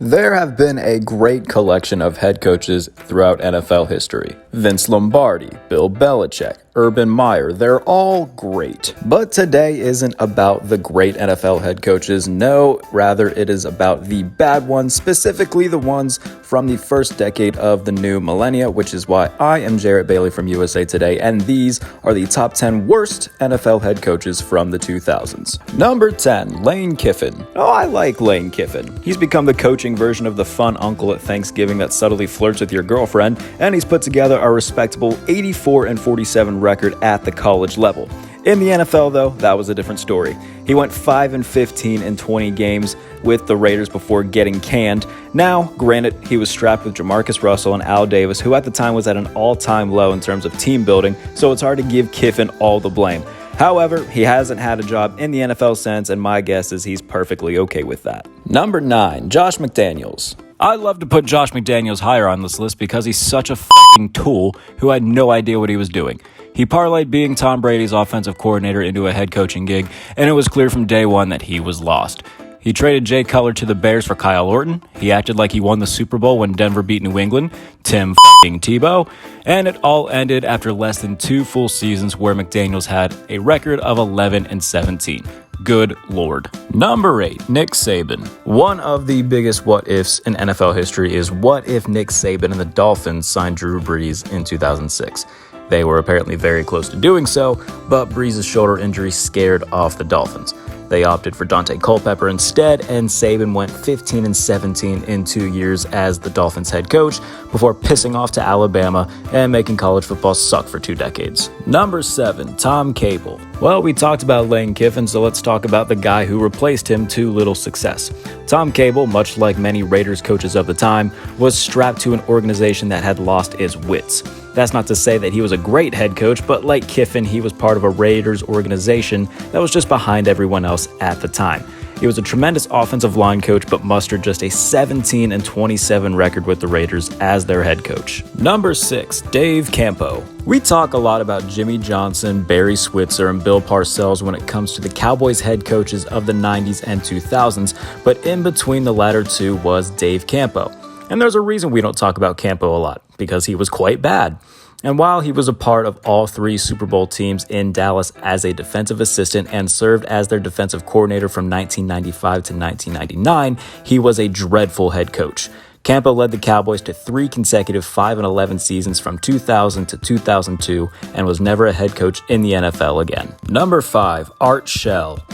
There have been a great collection of head coaches throughout NFL history. Vince Lombardi, Bill Belichick, Urban Meyer, they're all great. But today isn't about the great NFL head coaches. No, rather it is about the bad ones, specifically the ones from the first decade of the new millennia, which is why I am Jarrett Bailey from USA Today, and these are the top 10 worst NFL head coaches from the 2000s. Number 10, Lane Kiffin. Oh, I like Lane Kiffin. He's become the coaching version of the fun uncle at Thanksgiving that subtly flirts with your girlfriend, and he's put together a respectable 84-47 record at the college level. In the NFL, though, that was a different story. He went 5-15 in 20 games with the Raiders before getting canned. Now, granted, he was strapped with Jamarcus Russell and Al Davis, who at the time was at an all-time low in terms of team building, so it's hard to give Kiffin all the blame. However, he hasn't had a job in the NFL since, and my guess is he's perfectly okay with that. Number 9, Josh McDaniels. I'd love to put Josh McDaniels higher on this list because he's such a fucking tool who had no idea what he was doing. He parlayed being Tom Brady's offensive coordinator into a head coaching gig, and it was clear from day one that he was lost. He traded Jay Cutler to the Bears for Kyle Orton. He acted like he won the Super Bowl when Denver beat New England, Tim fucking Tebow, and it all ended after less than 2 full seasons where McDaniels had a record of 11-17. Good Lord. Number 8, Nick Sabin. One of the biggest what-ifs in NFL history is what if Nick Sabin and the Dolphins signed Drew Brees in 2006. They were apparently very close to doing so, but Brees' shoulder injury scared off the Dolphins. They opted for Dante Culpepper instead, and Sabin went 15-17 in 2 years as the Dolphins head coach before pissing off to Alabama and making college football suck for 2 decades. Number 7, Tom Cable. Well, we talked about Lane Kiffin, so let's talk about the guy who replaced him to little success. Tom Cable, much like many Raiders coaches of the time, was strapped to an organization that had lost its wits. That's not to say that he was a great head coach, but like Kiffin, he was part of a Raiders organization that was just behind everyone else at the time. He was a tremendous offensive line coach, but mustered just a 17-27 record with the Raiders as their head coach. Number 6, Dave Campo. We talk a lot about Jimmy Johnson, Barry Switzer, and Bill Parcells when it comes to the Cowboys head coaches of the 90s and 2000s, but in between the latter two was Dave Campo. And there's a reason we don't talk about Campo a lot, because he was quite bad. And while he was a part of all 3 Super Bowl teams in Dallas as a defensive assistant and served as their defensive coordinator from 1995 to 1999, he was a dreadful head coach. Campo led the Cowboys to 3 consecutive 5-11 seasons from 2000 to 2002 and was never a head coach in the NFL again. Number 5, Art Shell.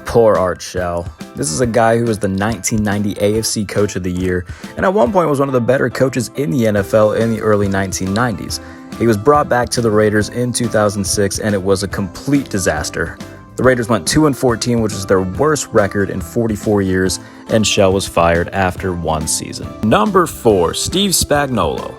Poor Art Shell. This is a guy who was the 1990 AFC Coach of the Year and at one point was one of the better coaches in the NFL in the early 1990s. He was brought back to the Raiders in 2006 and it was a complete disaster. The Raiders went 2-14, which was their worst record in 44 years, and Shell was fired after 1 season. Number 4, Steve Spagnuolo.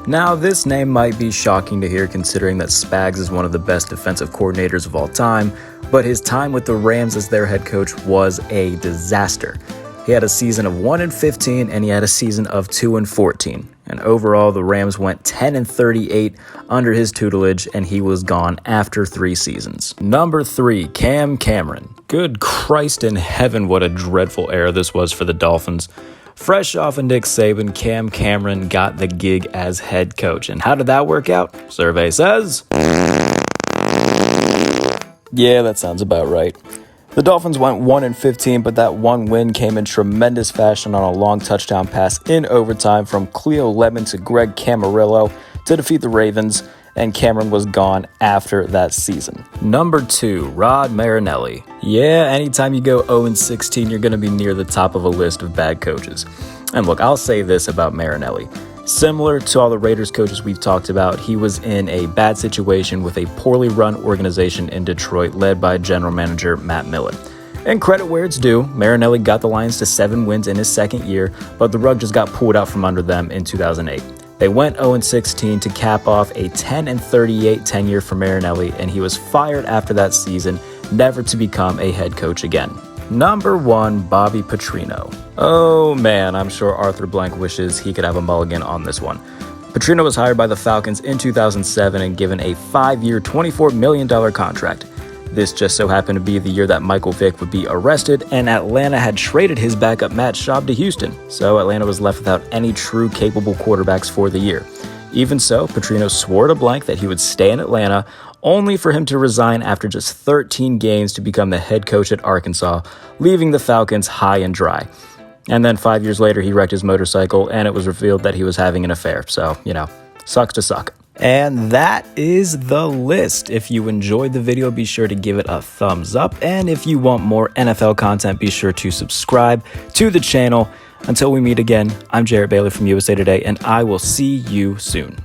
Now, this name might be shocking to hear considering that Spags is one of the best defensive coordinators of all time, but his time with the Rams as their head coach was a disaster. He had a season of 1-15 and he had a season of 2-14. And overall, the Rams went 10-38 under his tutelage, and he was gone after 3 seasons. Number 3, Cam Cameron. Good Christ in heaven, what a dreadful era this was for the Dolphins. Fresh off of Nick Sabin, Cam Cameron got the gig as head coach. And how did that work out? Survey says... yeah, that sounds about right. The Dolphins went 1-15, but that one win came in tremendous fashion on a long touchdown pass in overtime from Cleo Lemon to Greg Camarillo to defeat the Ravens, and Cameron was gone after that season. Number 2, Rod Marinelli. Yeah, anytime you go 0-16, you're going to be near the top of a list of bad coaches. And look, I'll say this about Marinelli. Similar to all the Raiders coaches we've talked about, he was in a bad situation with a poorly run organization in Detroit led by general manager Matt Millen. And credit where it's due, Marinelli got the Lions to 7 wins in his second year, but the rug just got pulled out from under them in 2008. They went 0-16 to cap off a 10-38 tenure for Marinelli, and he was fired after that season, never to become a head coach again. Number 1, Bobby Petrino. Oh man, I'm sure Arthur Blank wishes he could have a mulligan on this one. Petrino was hired by the Falcons in 2007 and given a 5-year, $24 million contract. This just so happened to be the year that Michael Vick would be arrested, and Atlanta had traded his backup Matt Schaub to Houston, so Atlanta was left without any true capable quarterbacks for the year. Even so, Petrino swore to blank that he would stay in Atlanta, only for him to resign after just 13 games to become the head coach at Arkansas, leaving the Falcons high and dry. And then 5 years later, he wrecked his motorcycle, and it was revealed that he was having an affair, so, sucks to suck. And that is the list. If you enjoyed the video, be sure to give it a thumbs up. And if you want more NFL content, be sure to subscribe to the channel. Until we meet again, I'm Jarrett Bailey from USA Today, and I will see you soon.